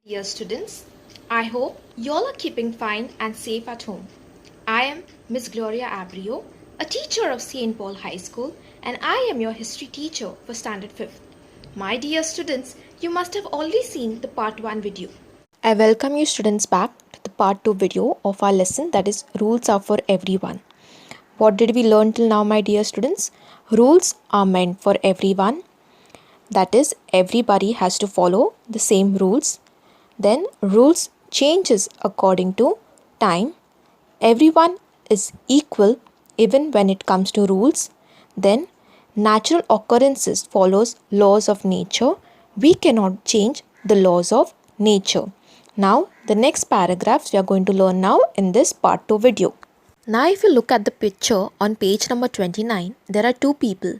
Dear students, I hope you all are keeping fine and safe at home. I am Miss Gloria Abrio, a teacher of St. Paul High School, and I am your history teacher for Standard 5th. My dear students, you must have already seen the part 1 video. I welcome you students back to the part 2 video of our lesson, that is rules are for everyone. What did we learn till now, my dear students? Rules are meant for everyone. That is, everybody has to follow the same rules. Then rules changes according to time. Everyone is equal even when it comes to rules. Then natural occurrences follows laws of nature. We cannot change the laws of nature. Now the next paragraphs we are going to learn now in this part 2 video. Now if you look at the picture on page number 29, there are two people.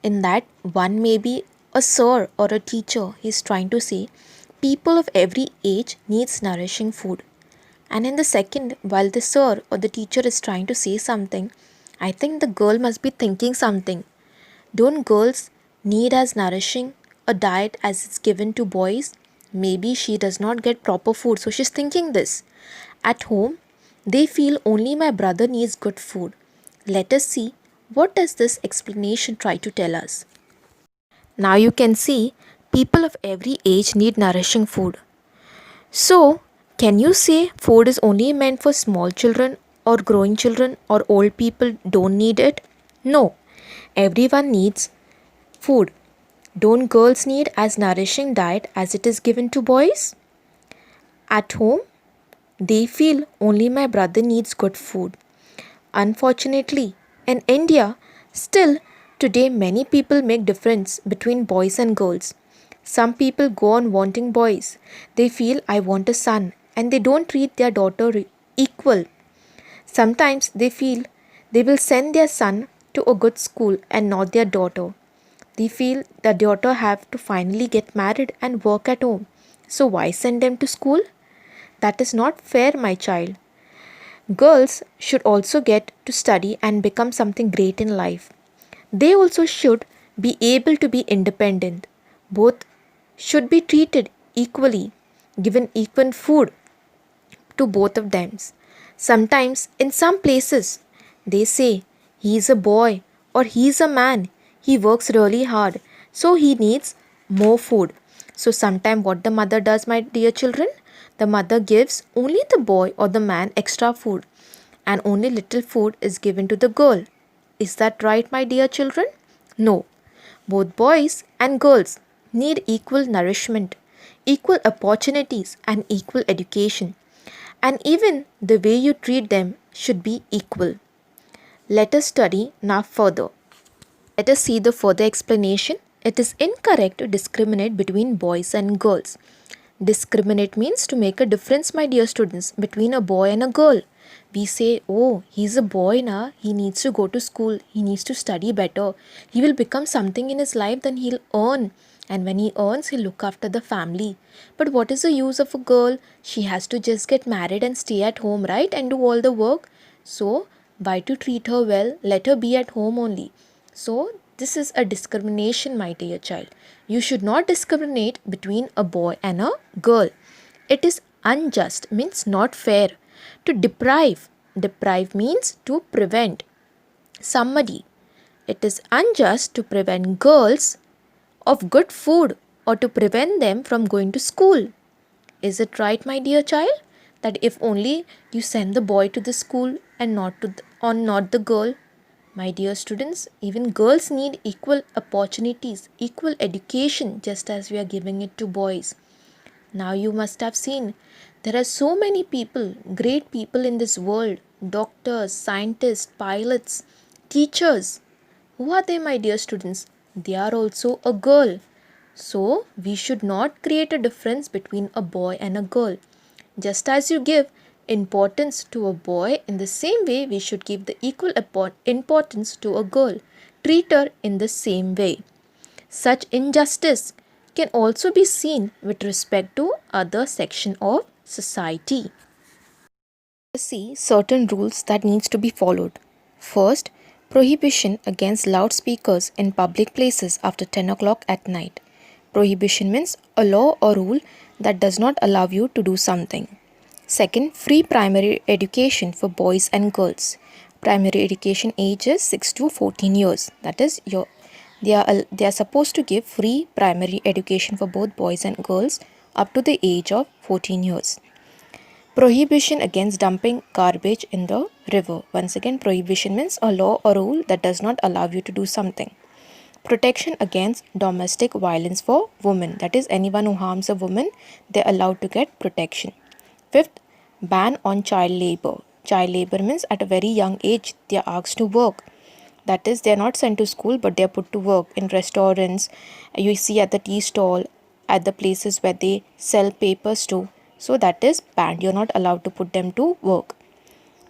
In that, one may be a sir or a teacher. He is trying to say people of every age needs nourishing food. And in the second, while the sir or the teacher is trying to say something, I think the girl must be thinking something. Don't girls need as nourishing a diet as is given to boys? Maybe she does not get proper food, so she's thinking this. At home, they feel only my brother needs good food. Let us see what does this explanation try to tell us. Now you can see people of every age need nourishing food. So, can you say food is only meant for small children or growing children or old people don't need it? No, everyone needs food. Don't girls need as nourishing diet as it is given to boys? At home, they feel only my brother needs good food. Unfortunately, in India, still today many people make difference between boys and girls. Some people go on wanting boys. They feel I want a son and they don't treat their daughter equal. Sometimes they feel they will send their son to a good school and not their daughter. They feel the daughter have to finally get married and work at home. So why send them to school? That is not fair, my child. Girls should also get to study and become something great in life. They also should be able to be independent. Both should be treated equally, given equal food to both of them. Sometimes, in some places, they say he is a boy or he is a man. He works really hard, so he needs more food. So, sometimes, what the mother does, my dear children, the mother gives only the boy or the man extra food, and only little food is given to the girl. Is that right, my dear children? No. Both boys and girls need equal nourishment, equal opportunities, and equal education. And even the way you treat them should be equal. Let us study now further. Let us see the further explanation. It is incorrect to discriminate between boys and girls. Discriminate means to make a difference, my dear students, between a boy and a girl. We say, oh, he's a boy now, he needs to go to school, he needs to study better, he will become something in his life, then he'll earn. And when he earns, he'll look after the family. But what is the use of a girl? She has to just get married and stay at home, right? And do all the work. So, why to treat her well? Let her be at home only. So, this is a discrimination, my dear child. You should not discriminate between a boy and a girl. It is unjust, means not fair. To deprive. Deprive means to prevent somebody. It is unjust to prevent girls of good food or to prevent them from going to school. Is it right, my dear child, that if only you send the boy to the school and not the girl? My dear students, even girls need equal opportunities, equal education, just as we are giving it to boys. Now you must have seen there are so many people, great people in this world, doctors, scientists, pilots, teachers. Who are they, my dear students? They are also a girl. So we should not create a difference between a boy and a girl. Just as you give importance to a boy, in the same way we should give the equal importance to a girl. Treat her in the same way. Such injustice can also be seen with respect to other section of society. See certain rules that needs to be followed. First, prohibition against loudspeakers in public places after 10 o'clock at night. Prohibition means a law or rule that does not allow you to do something. Second, free primary education for boys and girls. Primary education age is 6 to 14 years. That is, they are supposed to give free primary education for both boys and girls up to the age of 14 years. Prohibition against dumping garbage in the river. Once again, prohibition means a law or rule that does not allow you to do something. Protection against domestic violence for women. That is, anyone who harms a woman, they are allowed to get protection. Fifth, ban on child labor. Child labor means at a very young age they are asked to work. That is, they are not sent to school but they are put to work in restaurants. You see at the tea stall, at the places where they sell papers too. So that is banned. You are not allowed to put them to work.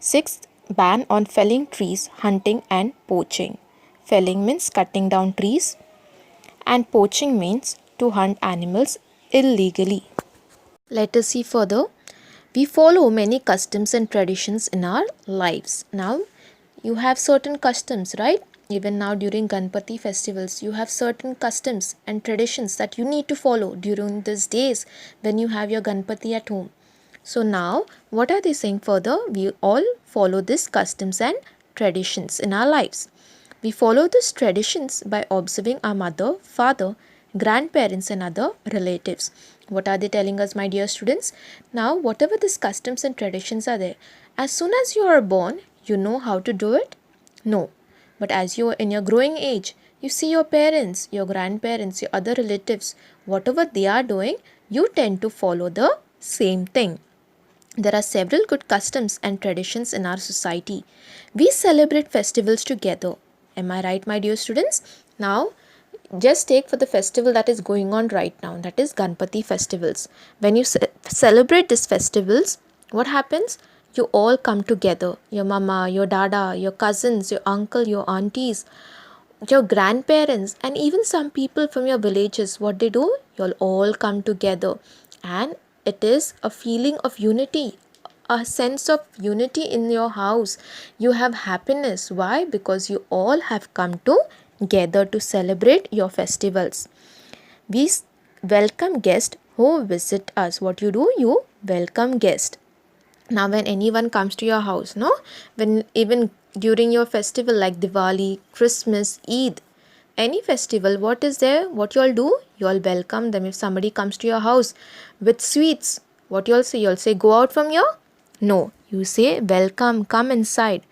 Sixth, ban on felling trees, hunting and poaching. Felling means cutting down trees and poaching means to hunt animals illegally. Let us see further. We follow many customs and traditions in our lives. Now, you have certain customs, right? Even now during Ganpati festivals, you have certain customs and traditions that you need to follow during these days when you have your Ganpati at home. So now, what are they saying further? We all follow these customs and traditions in our lives. We follow these traditions by observing our mother, father, grandparents and other relatives. What are they telling us, my dear students? Now, whatever these customs and traditions are there, as soon as you are born, you know how to do it? No. But as you are in your growing age, you see your parents, your grandparents, your other relatives, whatever they are doing, you tend to follow the same thing. There are several good customs and traditions in our society. We celebrate festivals together. Am I right, my dear students? Now, just take for the festival that is going on right now, that is Ganpati festivals. When you celebrate these festivals, what happens? You all come together. Your mama, your dada, your cousins, your uncle, your aunties, your grandparents and even some people from your villages. What they do? You'll all come together and it is a feeling of unity, a sense of unity in your house. You have happiness. Why? Because you all have come together to celebrate your festivals. We welcome guests who visit us. What you do? You welcome guests. Now when anyone comes to your house, no, when even during your festival like Diwali, Christmas, Eid, any festival, what is there? What you all do? You all welcome them. If somebody comes to your house with sweets, what you all say? You all say go out from here? No, you say welcome, come inside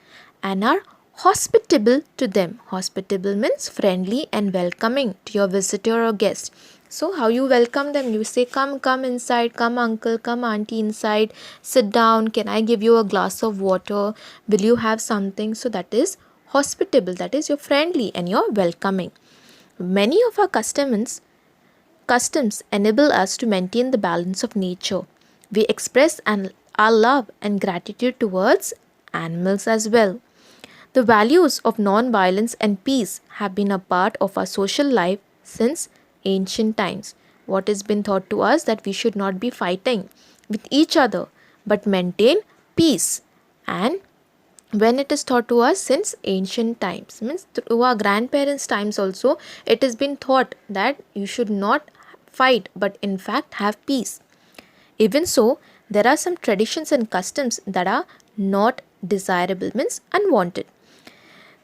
and are hospitable to them. Hospitable means friendly and welcoming to your visitor or guest. So how you welcome them? You say come inside, come uncle, come auntie inside, sit down, can I give you a glass of water, will you have something? So that is hospitable, that is you're friendly and you're welcoming. Many of our customs enable us to maintain the balance of nature. We express our love and gratitude towards animals as well. The values of non-violence and peace have been a part of our social life since ancient times. What has been taught to us that we should not be fighting with each other but maintain peace. And when it is taught to us since ancient times, means through our grandparents' times also, it has been taught that you should not fight but in fact have peace. Even so, there are some traditions and customs that are not desirable, means unwanted.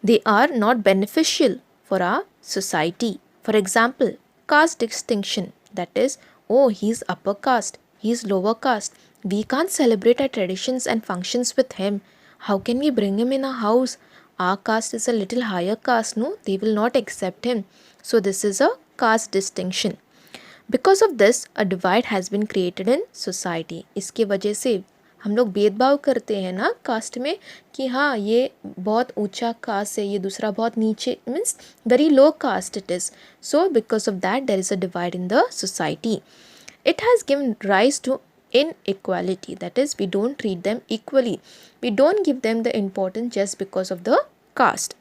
They are not beneficial for our society. For example, caste distinction, that is, oh, he's upper caste, he's lower caste. We can't celebrate our traditions and functions with him. How can we bring him in our house? Our caste is a little higher caste, no? They will not accept him. So this is a caste distinction. Because of this, a divide has been created in society. इसके वजह से हम लोग भेदभाव करते हैं ना cast में कि हाँ ये बहुत ऊंचा कास्ट है, ये दूसरा बहुत नीचे, means very low cost it is. So because of that there is a divide in the society. It has given rise to inequality, that is, we don't treat them equally. We don't give them the importance just because of the caste.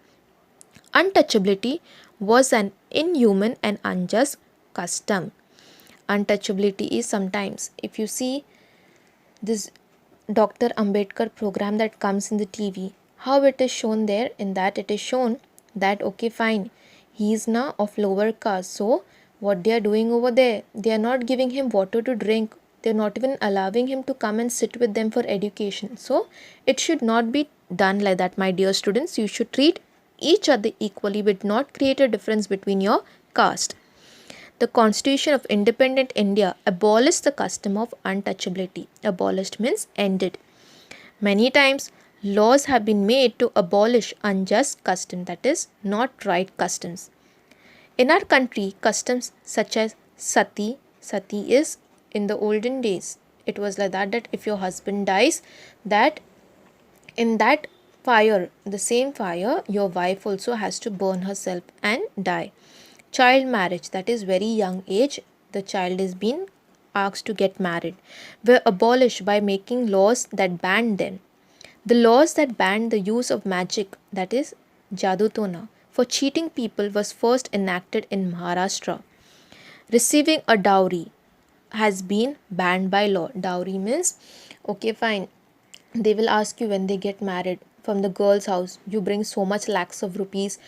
Untouchability was an inhuman and unjust custom. Untouchability is sometimes, if you see this Dr. Ambedkar program that comes in the TV, how it is shown there, in that it is shown that okay fine, he is now of lower caste, so what they are doing over there. They are not giving him water to drink. They're not even allowing him to come and sit with them for education. So it should not be done like that, my dear students. You should treat each other equally, but not create a difference between your caste. The Constitution of Independent India abolished the custom of untouchability. Abolished means ended. Many times, laws have been made to abolish unjust custom, that is, not right customs. In our country, customs such as sati is in the olden days. It was like that if your husband dies, that in that fire, the same fire, your wife also has to burn herself and die. Child marriage, that is very young age, the child is being asked to get married, were abolished by making laws that banned them. The laws that banned the use of magic, that is jadutona, for cheating people was first enacted in Maharashtra. Receiving a dowry has been banned by law. Dowry means, okay, fine, they will ask you when they get married from the girl's house, you bring so much lakhs of rupees,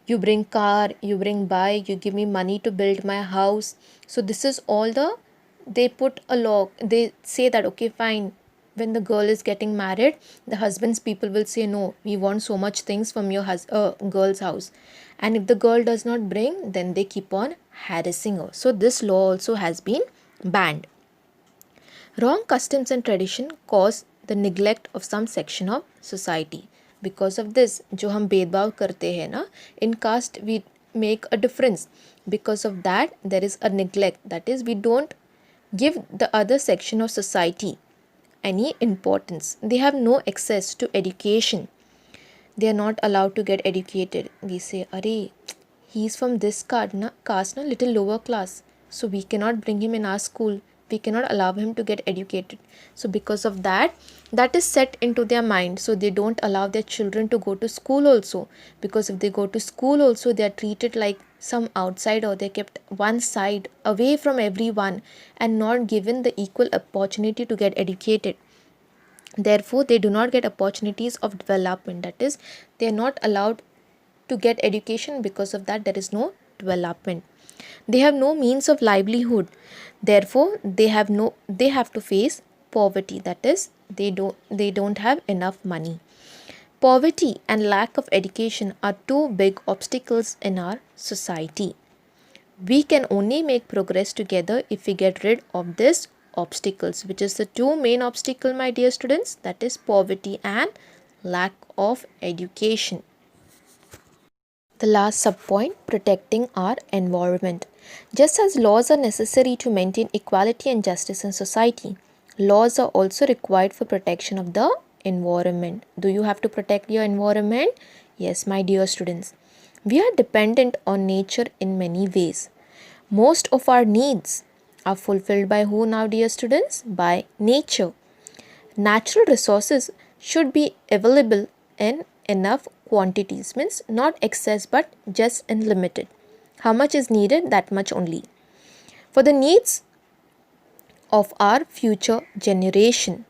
you bring car, you bring bike, you give me money to build my house. So this is all they put a law. They say that, okay, fine, when the girl is getting married, the husband's people will say, no, we want so much things from your girl's house. And if the girl does not bring, then they keep on harassing her. So this law also has been banned. Wrong customs and tradition cause the neglect of some section of society. Because of this, जो हम भेदभाव करते हैं ना, in caste we make a difference. Because of that, there is a neglect. That is, we don't give the other section of society any importance. They have no access to education. They are not allowed to get educated. We say, Arey, he's from this caste, little lower class. So we cannot bring him in our school. We cannot allow him to get educated. So because of that, that is set into their mind. So they don't allow their children to go to school also. Because if they go to school also, they are treated like some outsider. They're kept one side away from everyone and not given the equal opportunity to get educated. Therefore, they do not get opportunities of development. That is, they are not allowed to get education. Because of that, there is no development. They have no means of livelihood. Therefore, they have to face poverty. That is, they don't have enough money. Poverty and lack of education are two big obstacles in our society. We can only make progress together if we get rid of these obstacles, which is the two main obstacles, my dear students, that is poverty and lack of education. The last subpoint, protecting our environment. Just as laws are necessary to maintain equality and justice in society, laws are also required for protection of the environment. Do you have to protect your environment? Yes, my dear students. We are dependent on nature in many ways. Most of our needs are fulfilled by who now, dear students? By nature. Natural resources should be available in enough quantities, means not excess but just in limited. How much is needed? That much only. For the needs of our future generation.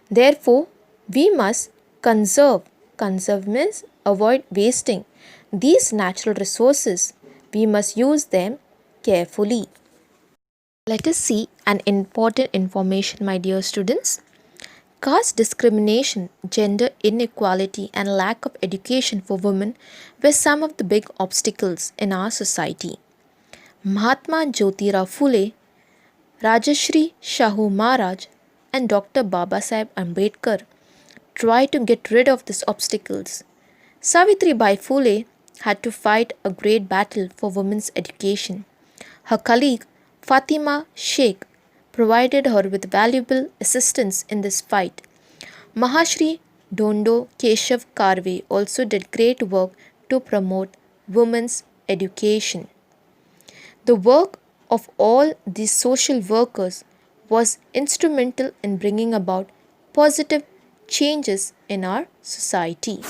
Therefore, we must conserve. Conserve means avoid wasting these natural resources. We must use them carefully. Let us see an important information, my dear students. Caste discrimination, gender inequality, and lack of education for women were some of the big obstacles in our society. Mahatma Jyotirao Phule, Rajashri Shahu Maharaj, and Dr. Babasaheb Ambedkar tried to get rid of these obstacles. Savitribai Phule had to fight a great battle for women's education. Her colleague Fatima Sheikh provided her with valuable assistance in this fight. Mahashri Dondo Keshav Karve also did great work to promote women's education. The work of all these social workers was instrumental in bringing about positive changes in our society.